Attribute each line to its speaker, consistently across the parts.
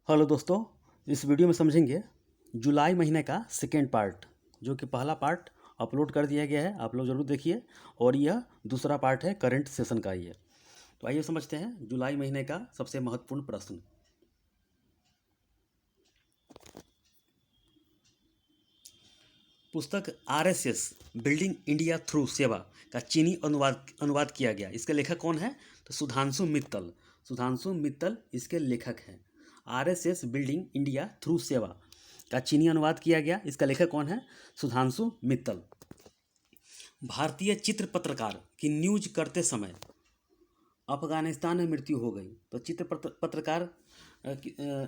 Speaker 1: Hello दोस्तों, इस video में समझेंगे जुलाई महीने का सेकेंड पार्ट, जो कि पहला पार्ट अपलोड कर दिया गया है। आप लोग ज़रूर देखिए। और यह दूसरा पार्ट है करंट सेशन का ही है। तो आइए समझते हैं जुलाई महीने का सबसे महत्वपूर्ण प्रश्न। पुस्तक आरएसएस बिल्डिंग इंडिया थ्रू सेवा का चीनी अनुवाद किया गया। इसके लेखक कौन है? तो सुधांशु मित्तल। सुधांशु मित्तल इसके लेखक हैं। आरएसएस बिल्डिंग इंडिया थ्रू सेवा का चीनी अनुवाद किया गया। इसका लेखक कौन है? सुधांशु मित्तल। भारतीय चित्र पत्रकार की न्यूज करते समय अफगानिस्तान में मृत्यु हो गई। तो चित्र पत्रकार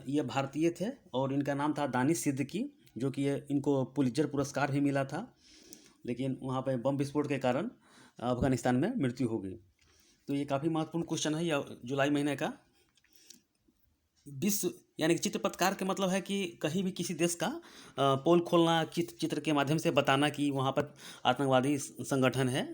Speaker 1: ये भारतीय थे और इनका नाम था दानिश सिद्दीकी, जो कि इनको पुलित्जर पुरस्कार भी मिला था, लेकिन वहाँ पर बम विस्फोट के कारण अफगानिस्तान में मृत्यु हो गई। तो ये काफ़ी महत्वपूर्ण क्वेश्चन है यह जुलाई महीने का। विश्व यानी कि चित्र पत्रकार के मतलब है कि कहीं भी किसी देश का पोल खोलना, चित्र के माध्यम से बताना कि वहाँ पर आतंकवादी संगठन है,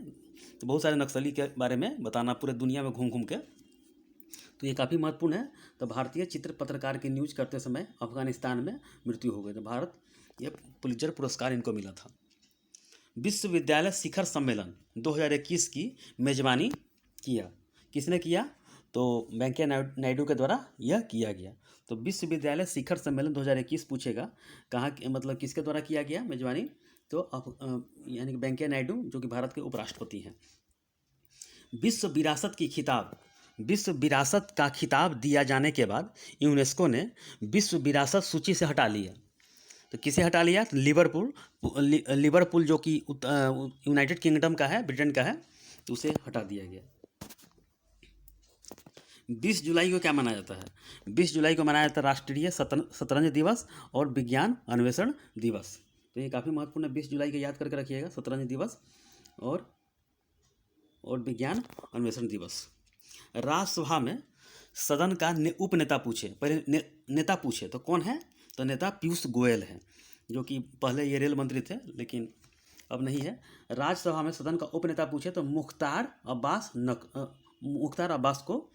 Speaker 1: तो बहुत सारे नक्सली के बारे में बताना पूरे दुनिया में घूम घूम के। तो ये काफ़ी महत्वपूर्ण है। तो भारतीय चित्र पत्रकार की न्यूज करते समय अफगानिस्तान में मृत्यु हो गई। तो भारत ये पुलित्जर पुरस्कार इनको मिला था। विश्वविद्यालय शिखर सम्मेलन 2021 की मेजबानी किया। किसने किया? तो वेंकैया नायडू के द्वारा यह किया गया। तो विश्वविद्यालय शिखर सम्मेलन 2021 पूछेगा कहाँ, मतलब किसके द्वारा किया गया मेजबानी? तो यानी कि वेंकैया नायडू, जो कि भारत के उपराष्ट्रपति हैं। विश्व विरासत का खिताब दिया जाने के बाद यूनेस्को ने विश्व विरासत सूची से हटा लिया। तो किसे हटा लिया? तो लिवरपूल जो कि यूनाइटेड किंगडम का है, ब्रिटेन का है, तो उसे हटा दिया गया। 20 जुलाई को क्या मनाया जाता है? 20 जुलाई को मनाया जाता है राष्ट्रीय शतरंज दिवस और विज्ञान अन्वेषण दिवस। तो ये काफ़ी महत्वपूर्ण है। 20 जुलाई को याद करके रखिएगा, शतरंज दिवस और विज्ञान अन्वेषण दिवस। राज्यसभा में सदन का उपनेता पूछे, पहले नेता पूछे तो कौन है? तो नेता पीयूष गोयल है, जो कि पहले ये रेल मंत्री थे लेकिन अब नहीं है। राज्यसभा में सदन का उपनेता पूछे तो मुख्तार अब्बास को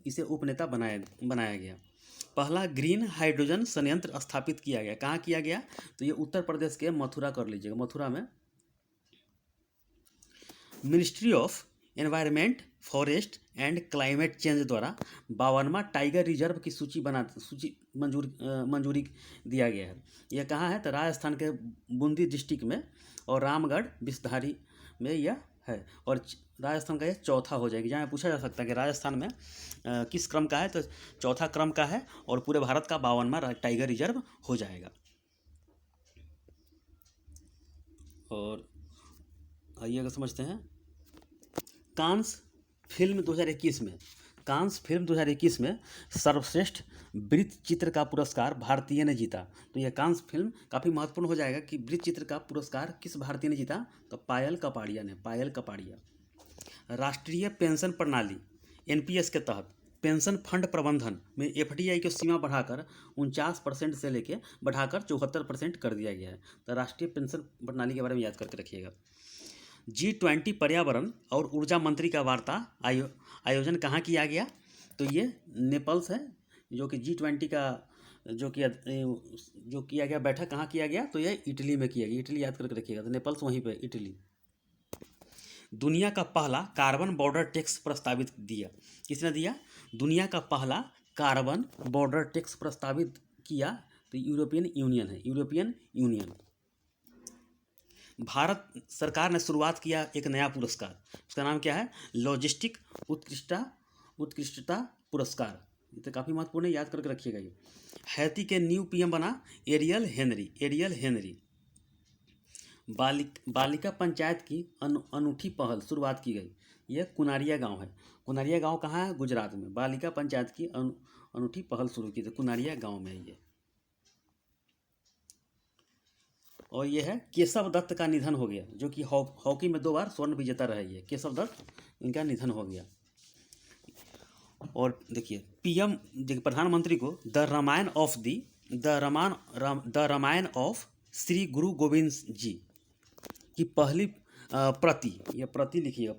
Speaker 1: इसे उपनेता बनाया गया। पहला ग्रीन हाइड्रोजन संयंत्र स्थापित किया गया। कहाँ किया गया? तो ये उत्तर प्रदेश के मथुरा कर लीजिएगा, मथुरा में। Ministry of environment, forest and climate change द्वारा 52वां टाइगर रिजर्व की सूची मंजूरी दिया गया है। यह कहाँ है? तो राजस्थान के बूंदी डिस्ट्रिक्ट में और रामगढ़ बिस्धारी में यह है। और राजस्थान का यह चौथा हो जाएगी। जहाँ पूछा जा सकता है कि राजस्थान में किस क्रम का है, तो चौथा क्रम का है और पूरे भारत का 52वां टाइगर रिजर्व हो जाएगा। और आइए अगर समझते हैं कांस फिल्म 2021 में सर्वश्रेष्ठ वृत्त चित्र का पुरस्कार भारतीय ने जीता। तो यह कांस फिल्म काफ़ी महत्वपूर्ण हो जाएगा कि वृत्त चित्र का पुरस्कार किस भारतीय ने जीता? तो पायल कपाड़िया। राष्ट्रीय पेंशन प्रणाली एनपीएस के तहत पेंशन फंड प्रबंधन में एफडीआई की सीमा बढ़ाकर 49% से लेकर बढ़ाकर 74% कर दिया गया है। तो राष्ट्रीय पेंशन प्रणाली के बारे में याद करके रखिएगा। G20 पर्यावरण और ऊर्जा मंत्री का वार्ता आयोजन कहाँ किया गया? तो ये नेपल्स है, जो कि G20 का जो किया गया बैठक कहाँ किया गया? तो ये इटली में किया गया। इटली याद करके रखिएगा। तो नेपल्स वहीं पे, इटली। दुनिया का पहला कार्बन बॉर्डर टैक्स प्रस्तावित दिया। किसने दिया? दुनिया का पहला कार्बन बॉर्डर टैक्स प्रस्तावित किया तो यूरोपियन यूनियन है, यूरोपियन यूनियन। भारत सरकार ने शुरुआत किया एक नया पुरस्कार, उसका नाम क्या है? लॉजिस्टिक उत्कृष्टता पुरस्कार। ये तो काफ़ी महत्वपूर्ण है, याद करके रखिएगा। ये हैती के न्यू पीएम बना एरियल हेनरी। बालिका पंचायत की अनूठी पहल शुरुआत की गई। यह कुनारिया गांव है। कुनारिया गांव कहाँ है? गुजरात में। बालिका पंचायत की अनूठी पहल शुरू की थी, कुनारिया गांव में ये। और यह है केशव दत्त का निधन हो गया, जो कि हॉकी में 2 बार स्वर्ण विजेता रहे। ये केशव दत्त, इनका निधन हो गया। और देखिए प्रधानमंत्री को द रामायण ऑफ श्री गुरु गोविंद जी की पहली प्रति लिखिएगा,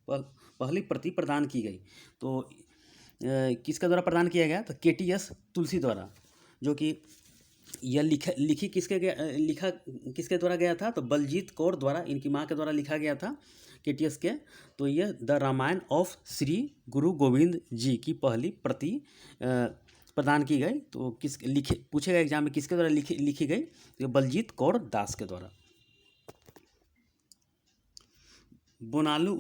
Speaker 1: पहली प्रति प्रदान की गई। तो किसके द्वारा प्रदान किया गया? तो KTS तुलसी द्वारा, जो कि यह लिखा किसके द्वारा गया था? तो बलजीत कौर द्वारा, इनकी माँ के द्वारा लिखा गया था KTS के। तो यह द रामायण ऑफ श्री गुरु गोविंद जी की पहली प्रति प्रदान की गई। तो पूछेगा एग्जाम में किसके द्वारा लिखी गई? तो बलजीत कौर दास के द्वारा। बोनालू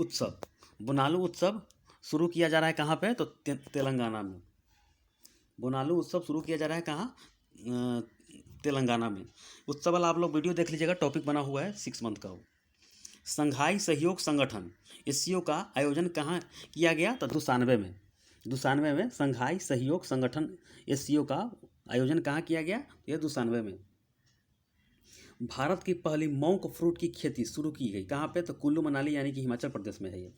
Speaker 1: उत्सव शुरू किया जा रहा है कहाँ पे? तो तेलंगाना में। बोनालू उत्सव शुरू किया जा रहा है कहाँ? तेलंगाना में। उत्सव वाला आप लोग वीडियो देख लीजिएगा, टॉपिक बना हुआ है 6 मंथ का वो। संघाई सहयोग संगठन SCO का आयोजन कहाँ किया गया? तो दुसानवे में संघाई सहयोग संगठन SCO का आयोजन कहाँ किया गया? यह दुसानवे में। भारत की पहली मॉन्क फ्रूट की खेती शुरू की गई कहाँ पे? तो कुल्लू मनाली यानी कि हिमाचल प्रदेश में है ये।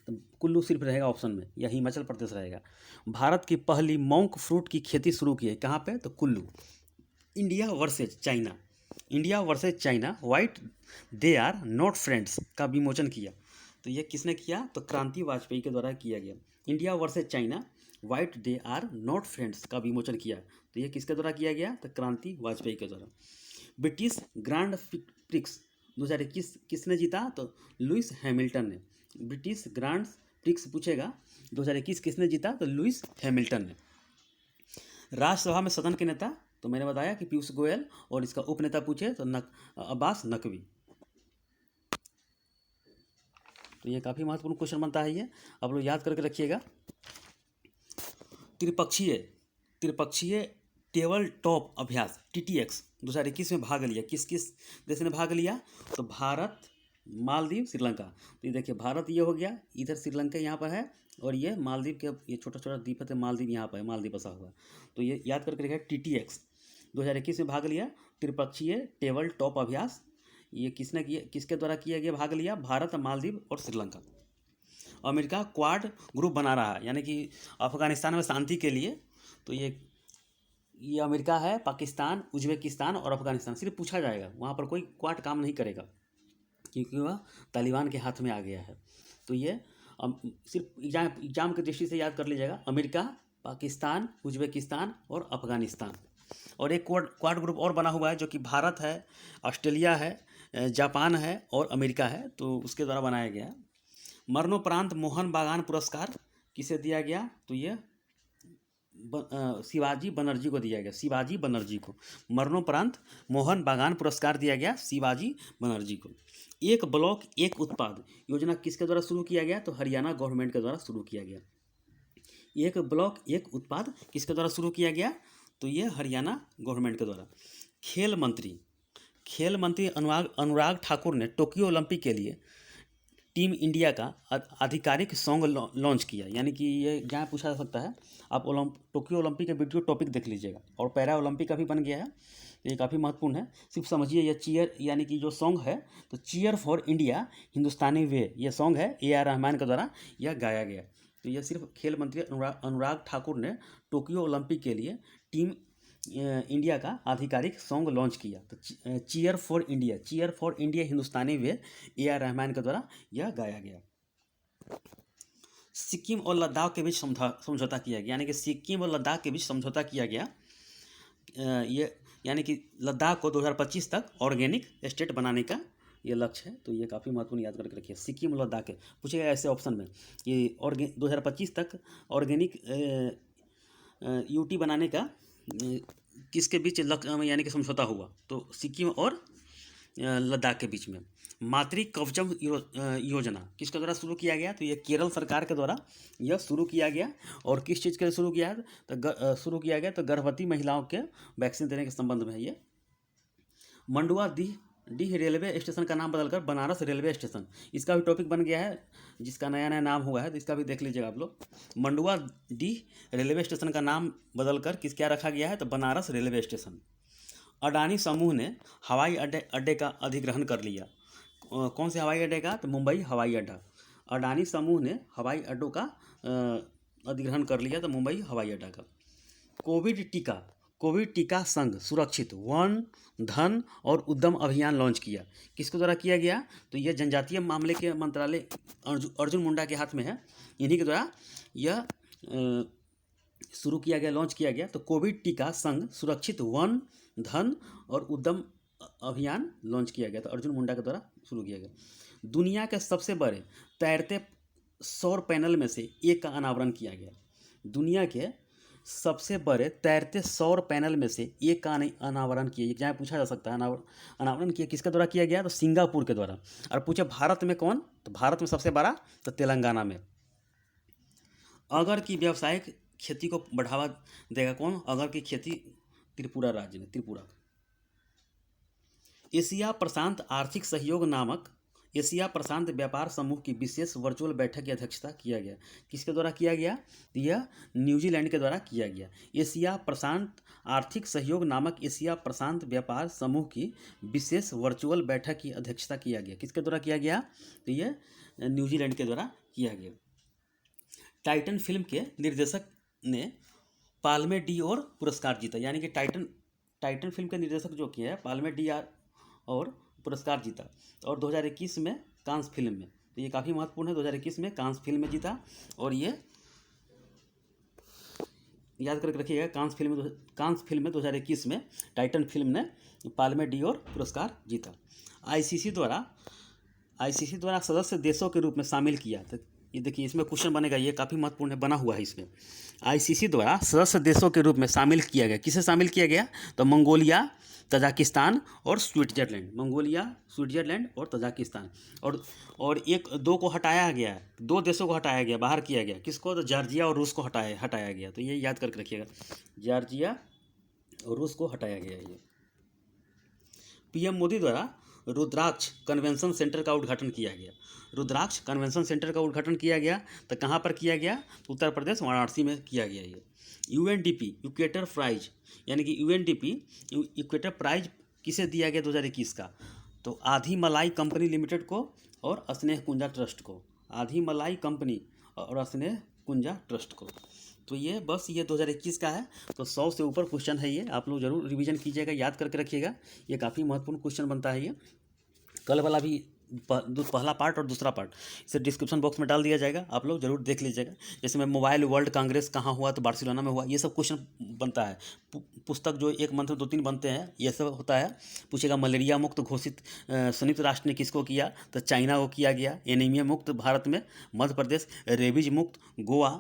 Speaker 1: तो कुल्लू सिर्फ रहेगा ऑप्शन में, या हिमाचल प्रदेश रहेगा। भारत की पहली मॉन्क फ्रूट की खेती शुरू की है कहाँ पे? तो Kullu. India versus China white they are not friends का विमोचन किया। तो ये किसने किया? तो क्रांति वाजपेयी के द्वारा किया गया। India versus China white they are not friends का विमोचन किया। तो ये किसके द्वारा किया गया? तो क्रांति वाजपेयी के द्वारा। ब्रिटिश ग्रांड प्रिक्स 2021 किसने जीता? तो लुइस हैमिल्टन ने। ब्रिटिश ग्रांड प्रिक्स पूछेगा 2021 किसने जीता? तो लुइस हैमिल्टन ने। राज्यसभा में सदन के नेता, तो मैंने बताया कि पीयूष गोयल, और इसका उपनेता पूछे तो अब्बास नकवी। तो ये काफ़ी महत्वपूर्ण क्वेश्चन बनता है, ये आप लोग याद करके रखिएगा। त्रिपक्षीय टेबल टॉप अभ्यास TTX 2021 में भाग लिया किस किस देश ने भाग लिया? तो भारत, मालदीव, श्रीलंका। तो ये देखिए, भारत ये हो गया, इधर श्रीलंका यहाँ पर है, और ये मालदीव के ये छोटा छोटा द्वीप है, मालदीव यहाँ पर है, मालदीव बसा हुआ। तो ये याद करके रखिए, TTX 2021 में भाग लिया। त्रिपक्षीय टेबल टॉप अभ्यास ये किसने किया, किसके द्वारा किया गया, भाग लिया? भारत, मालदीव और श्रीलंका। अमेरिका क्वाड ग्रुप बना रहा है, यानी कि अफगानिस्तान में शांति के लिए। तो ये अमेरिका है, पाकिस्तान, उज्बेकिस्तान और अफगानिस्तान। सिर्फ पूछा जाएगा, वहाँ पर कोई क्वाड काम नहीं करेगा क्योंकि वह तालिबान के हाथ में आ गया है। तो ये सिर्फ एग्जाम की दृष्टि से याद कर लीजिएगा, अमेरिका, पाकिस्तान, उज्बेकिस्तान और अफगानिस्तान। और एक क्वाड ग्रुप और बना हुआ है, जो कि भारत है, ऑस्ट्रेलिया है, जापान है और अमेरिका है। तो उसके द्वारा बनाया गया है। मरणोपरांत मोहन बागान पुरस्कार किसे दिया गया? तो ये शिवाजी बनर्जी को दिया गया, शिवाजी बनर्जी को। मरणोपरांत मोहन बागान पुरस्कार दिया गया शिवाजी बनर्जी को। एक ब्लॉक एक उत्पाद योजना किसके द्वारा शुरू किया गया? तो हरियाणा गवर्नमेंट के द्वारा शुरू किया गया। एक ब्लॉक एक उत्पाद किसके द्वारा शुरू किया गया? तो ये हरियाणा गवर्नमेंट के द्वारा। खेल मंत्री अनुराग ठाकुर ने टोक्यो ओलंपिक के लिए टीम इंडिया का आधिकारिक सॉन्ग लॉन्च किया। यानी कि ये जहाँ पूछा जा सकता है, आप टोक्यो ओलंपिक के वीडियो टॉपिक देख लीजिएगा। और पैरा ओलंपिक का भी बन गया है, ये काफ़ी महत्वपूर्ण है। सिर्फ समझिए, ये चीयर यानी कि जो सॉन्ग है, तो चीयर फॉर इंडिया हिंदुस्तानी वे, ये सॉन्ग है AR रहमान के द्वारा यह गाया गया। तो यह सिर्फ खेल मंत्री अनुराग ठाकुर ने टोक्यो ओलंपिक के लिए टीम इंडिया का आधिकारिक सॉन्ग लॉन्च किया। तो cheer for India Hindustani way AR Rahman के द्वारा यह गाया गया। सिक्किम और लद्दाख के बीच समझौता किया गया, यानी कि सिक्किम और लद्दाख के बीच समझौता किया गया। ये यानी कि लद्दाख को 2025 तक ऑर्गेनिक स्टेट बनाने का ये लक्ष्य है। तो ये काफ़ी महत्वपूर्ण, याद करके रखिए। सिक्किम और लद्दाख पूछेगा ऐसे ऑप्शन में कि 2025 तक ऑर्गेनिक UT बनाने का किसके बीच यानी कि समझौता हुआ? तो सिक्किम और लद्दाख के बीच में। मातृ कवचम योजना किसके द्वारा शुरू किया गया? तो ये केरल सरकार के द्वारा यह शुरू किया गया। और किस चीज़ के लिए शुरू किया है? तो शुरू किया गया तो गर्भवती महिलाओं के वैक्सीन देने के संबंध में है ये। मंडुआ डीह रेलवे स्टेशन का नाम बदलकर बनारस रेलवे स्टेशन, इसका भी टॉपिक बन गया है, जिसका नया नया नाम हुआ है, तो इसका भी देख लीजिएगा आप लोग। मंडुआ डीह रेलवे स्टेशन का नाम बदलकर क्या रखा गया है? तो बनारस रेलवे स्टेशन। अडानी समूह ने हवाई अड्डे का अधिग्रहण कर लिया। कौन से हवाई अड्डे का? तो मुंबई हवाई अड्डा। अडानी समूह ने हवाई अड्डों का अधिग्रहण कर लिया, तो मुंबई हवाई अड्डा का। कोविड टीका संघ सुरक्षित वन धन और उद्यम अभियान लॉन्च किया। किसके द्वारा किया गया? तो यह जनजातीय मामले के मंत्रालय अर्जुन मुंडा के हाथ में है, इन्हीं के द्वारा यह शुरू किया गया, लॉन्च किया गया। तो कोविड टीका संघ सुरक्षित वन धन और उद्यम अभियान लॉन्च किया गया, तो अर्जुन मुंडा के द्वारा शुरू किया गया। दुनिया के सबसे बड़े तैरते सौर पैनल में से एक का अनावरण किया गया। दुनिया के सबसे बड़े तैरते सौर पैनल में से एक का अनावरण किया, एग्जाम पूछा जा सकता है। अनावरण किया किसके द्वारा किया गया, तो सिंगापुर के द्वारा। और पूछे भारत में कौन, तो भारत में सबसे बड़ा तो तेलंगाना में। अगर की व्यावसायिक खेती को बढ़ावा देगा कौन, अगर की खेती त्रिपुरा राज्य में, त्रिपुरा। एशिया प्रशांत आर्थिक सहयोग नामक एशिया प्रशांत व्यापार समूह की विशेष वर्चुअल बैठक की अध्यक्षता किया गया। किसके द्वारा किया गया, यह न्यूजीलैंड के द्वारा किया गया। एशिया प्रशांत आर्थिक सहयोग नामक एशिया प्रशांत व्यापार समूह की विशेष वर्चुअल बैठक की अध्यक्षता किया गया। किसके द्वारा किया गया, तो यह न्यूजीलैंड के द्वारा किया गया। टाइटन फिल्म के निर्देशक ने पाल्मे डी और पुरस्कार जीता, यानी कि टाइटन फिल्म के निर्देशक जो किया है पाल्मे डी और पुरस्कार जीता। और 2021 में कांस फिल्म में, तो ये काफ़ी महत्वपूर्ण है, 2021 में कांस फिल्म में जीता। और ये याद करके रखिएगा, कांस फिल्म में 2021 में टाइटन फिल्म ने पाल्मे डी और पुरस्कार जीता। आईसीसी द्वारा सदस्य देशों के रूप में शामिल किया, तो ये देखिए इसमें क्वेश्चन बनेगा, ये काफ़ी महत्वपूर्ण है, बना हुआ है इसमें। आईसीसी द्वारा सदस्य देशों के रूप में शामिल किया गया, किसे शामिल किया गया, तो मंगोलिया, तजाकिस्तान और स्विट्जरलैंड। मंगोलिया, स्विट्जरलैंड और तजाकिस्तान। और दो को हटाया गया, दो देशों को हटाया गया, बाहर किया गया। किसको, तो जॉर्जिया और रूस को हटाया गया। तो ये याद करके रखिएगा, जॉर्जिया और रूस को हटाया गया। ये पीएम मोदी द्वारा रुद्राक्ष कन्वेंशन सेंटर का उद्घाटन किया गया। रुद्राक्ष कन्वेंशन सेंटर का उद्घाटन किया गया, तो कहाँ पर किया गया, उत्तर प्रदेश वाराणसी में किया गया। ये यूएनडीपी इक्वेटर प्राइज, यानी कि यूएनडीपी इक्वेटर प्राइज किसे दिया गया 2021 का, तो आधी मलाई कंपनी लिमिटेड को और स्नेह कुंजा ट्रस्ट को। आधी मलाई कंपनी और स्नेह कुंजा ट्रस्ट को। तो ये बस ये 2021 का है। तो 100 से ऊपर क्वेश्चन है ये, आप लोग जरूर रिवीजन कीजिएगा, याद करके रखिएगा, ये काफ़ी महत्वपूर्ण क्वेश्चन बनता है। ये कल वाला भी पहला पार्ट और दूसरा पार्ट इसे डिस्क्रिप्शन बॉक्स में डाल दिया जाएगा, आप लोग जरूर देख लीजिएगा। जैसे में मोबाइल वर्ल्ड कांग्रेस कहाँ हुआ, तो बार्सिलोना में हुआ, ये सब क्वेश्चन बनता है। पुस्तक जो एक मंथ में 2-3 बनते हैं, ये सब होता है। पूछेगा मलेरिया मुक्त घोषित संयुक्त राष्ट्र ने किसको किया, तो चाइना को किया गया। एनीमिया मुक्त भारत में मध्य प्रदेश, रेबीज मुक्त गोवा।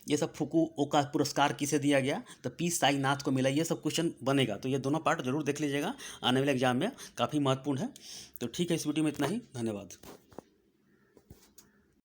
Speaker 1: ये सब फुकुओका पुरस्कार किसे दिया गया, तो पी साईनाथ को मिला। ये सब क्वेश्चन बनेगा, तो ये दोनों पार्ट जरूर देख लीजिएगा, आने वाले एग्जाम में काफ़ी महत्वपूर्ण है। तो ठीक है, इस वीडियो में इतना ही, धन्यवाद।